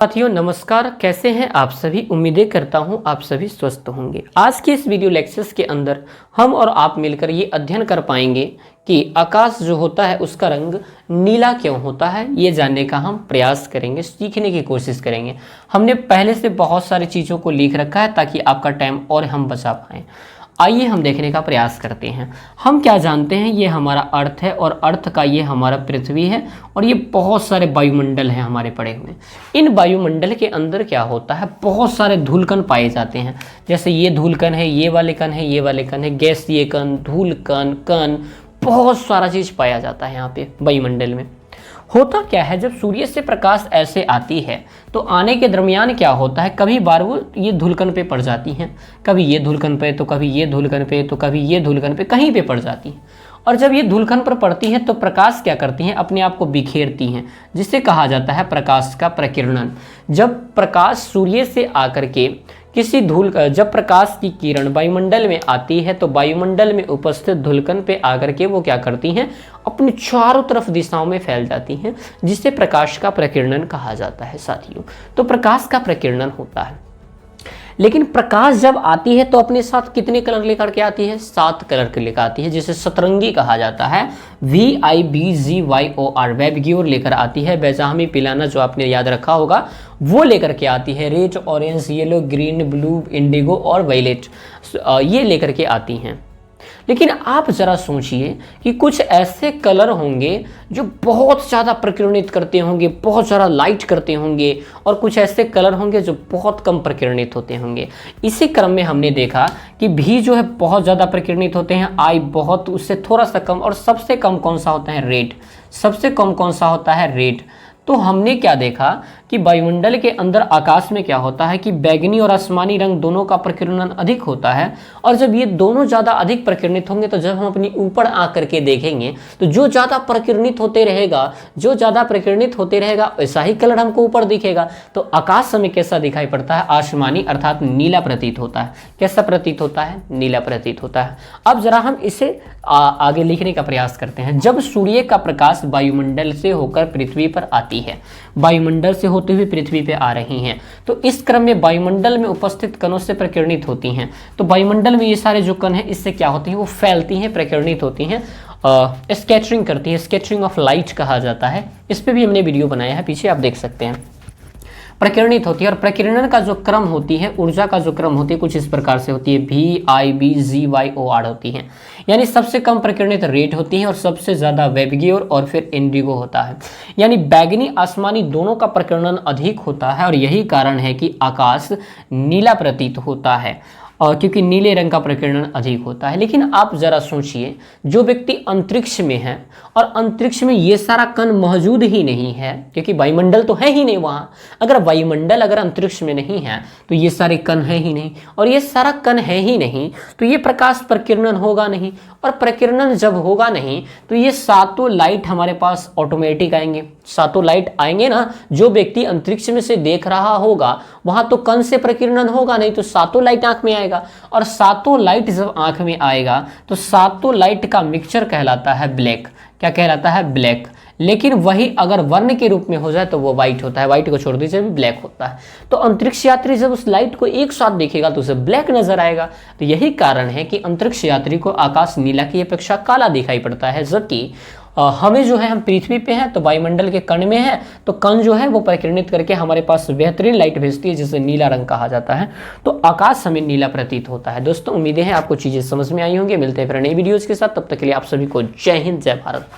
साथियों नमस्कार, कैसे हैं आप सभी। उम्मीदें करता हूं आप सभी स्वस्थ होंगे। आज के इस वीडियो लेक्चर्स के अंदर हम और आप मिलकर ये अध्ययन कर पाएंगे कि आकाश जो होता है उसका रंग नीला क्यों होता है। ये जानने का हम प्रयास करेंगे, सीखने की कोशिश करेंगे। हमने पहले से बहुत सारी चीज़ों को लिख रखा है ताकि आपका टाइम और हम बचा पाएँ। आइए हम देखने का प्रयास करते हैं। हम क्या जानते हैं, ये हमारा अर्थ है और अर्थ का ये हमारा पृथ्वी है और ये बहुत सारे वायुमंडल हैं हमारे पड़े हुए। इन वायुमंडल के अंदर क्या होता है, बहुत सारे धूलकण पाए जाते हैं। जैसे ये धूलकण है, ये वाले कण है, ये वाले कण है, गैसीय कण, धूलकण, कण, बहुत सारा चीज़ पाया जाता है यहाँ पे वायुमंडल में। होता क्या है, जब सूर्य से प्रकाश ऐसे आती है तो आने के दरमियान क्या होता है, कभी बार वो ये धूलकण पे पड़ जाती हैं, कभी ये धूलकण पे, तो कभी ये धूलकण पे, तो कभी ये धूलकण पे, कहीं पे पड़ जाती हैं। और जब ये धूलकण पर पड़ती हैं तो प्रकाश क्या करती हैं, अपने आप को बिखेरती हैं, जिसे कहा जाता है प्रकाश का प्रकीर्णन। जब प्रकाश सूर्य से आकर के जब प्रकाश की किरण वायुमंडल में आती है तो वायुमंडल में उपस्थित धूलकण पे आकर के वो क्या करती हैं, अपनी चारों तरफ दिशाओं में फैल जाती हैं, जिसे प्रकाश का प्रकीर्णन कहा जाता है साथियों। तो प्रकाश का प्रकीर्णन होता है। लेकिन प्रकाश जब आती है तो अपने साथ कितने कलर लेकर के आती है, 7 कलर के लेकर आती है, जिसे सतरंगी कहा जाता है। VIBGYOR, वैबग्योर लेकर आती है। बेजाहमी पिलाना जो आपने याद रखा होगा वो लेकर के आती है। Red, orange, yellow, green, blue, Indigo और वायलेट ये लेकर के आती हैं। लेकिन आप जरा सोचिए कि कुछ ऐसे कलर होंगे जो बहुत ज़्यादा प्रकीर्णित करते होंगे, बहुत ज़्यादा लाइट करते होंगे, और कुछ ऐसे कलर होंगे जो बहुत कम प्रकीर्णित होते होंगे। इसी क्रम में हमने देखा कि भी जो है बहुत ज़्यादा प्रकीर्णित होते हैं, आई बहुत, उससे थोड़ा सा कम, और सबसे कम कौन सा होता है, रेड। सबसे कम कौन सा होता है, रेड। तो हमने क्या देखा कि वायुमंडल के अंदर आकाश में क्या होता है कि बैगनी और आसमानी रंग दोनों का प्रकीर्णन अधिक होता है। और जब ये दोनों ज़्यादा अधिक प्रकीर्णित होंगे तो जब हम अपनी ऊपर आकर के देखेंगे तो जो ज़्यादा प्रकीर्णित होते रहेगा वैसा ही कलर हमको ऊपर दिखेगा। तो आकाश हमें कैसा दिखाई पड़ता है, आसमानी अर्थात नीला प्रतीत होता है। कैसा प्रतीत होता है, नीला प्रतीत होता है। अब जरा हम इसे आगे लिखने का प्रयास करते हैं। जब सूर्य का प्रकाश वायुमंडल से होकर पृथ्वी पर आती है, वायुमंडल से होते हुए पृथ्वी पे आ रही हैं, तो इस क्रम में वायुमंडल में उपस्थित कणों से प्रकीर्णित होती हैं। तो वायुमंडल में ये सारे जो कण हैं इससे क्या होती हैं, वो फैलती हैं, प्रकीर्णित होती हैं, स्कैटरिंग करती है। स्कैटरिंग ऑफ लाइट कहा जाता है। इस पर भी हमने वीडियो बनाया है, पीछे आप देख सकते हैं। प्रकीर्णित होती है और प्रकीर्णन का जो क्रम होती है, ऊर्जा का जो क्रम होती है, कुछ इस प्रकार से होती है। VIBGYOR होती है, यानी सबसे कम प्रकीर्णित रेड होती है और सबसे ज़्यादा वैबग्योर और फिर इंडिगो होता है। यानी बैगनी आसमानी दोनों का प्रकीर्णन अधिक होता है और यही कारण है कि आकाश नीला प्रतीत होता है, और क्योंकि नीले रंग का प्रकीर्णन अधिक होता है। लेकिन आप जरा सोचिए, जो व्यक्ति अंतरिक्ष में है और अंतरिक्ष में ये सारा कण मौजूद ही नहीं है, क्योंकि वायुमंडल तो है ही नहीं वहाँ। अगर वायुमंडल अगर अंतरिक्ष में नहीं है तो ये सारे कण है ही नहीं, और ये सारा कण है ही नहीं तो ये प्रकाश प्रकीर्णन होगा नहीं, और प्रकीर्णन जब होगा नहीं तो ये 7 लाइट हमारे पास ऑटोमेटिक आएंगे। 7 लाइट आएंगे ना, जो व्यक्ति अंतरिक्ष में से देख रहा होगा वहां तो कण से प्रकीर्णन होगा नहीं, तो 7 लाइट आंख में आएगा। और 7 लाइट जब आंख में आएगा तो 7 लाइट का मिक्सचर कहलाता है ब्लैक। क्या कहलाता है, ब्लैक। लेकिन वही अगर वर्ण के रूप में हो जाए तो वो व्हाइट होता है। व्हाइट को छोड़ दीजिए, ब्लैक होता है। तो अंतरिक्ष यात्री जब उस लाइट को एक साथ देखेगा तो उसे ब्लैक नजर आएगा। तो यही कारण है कि अंतरिक्ष यात्री को आकाश नीला की अपेक्षा काला दिखाई पड़ता है। जबकि हमें जो है, हम पृथ्वी पे हैं तो वायुमंडल के कण में है, तो कण जो है वो प्रकीर्णित करके हमारे पास बेहतरीन लाइट भेजती है, जिसे नीला रंग कहा जाता है। तो आकाश हमें नीला प्रतीत होता है। दोस्तों उम्मीदें हैं आपको चीजें समझ में आई होंगी। मिलते हैं फिर नई वीडियोज के साथ, तब तक के लिए आप सभी को जय हिंद, जय भारत।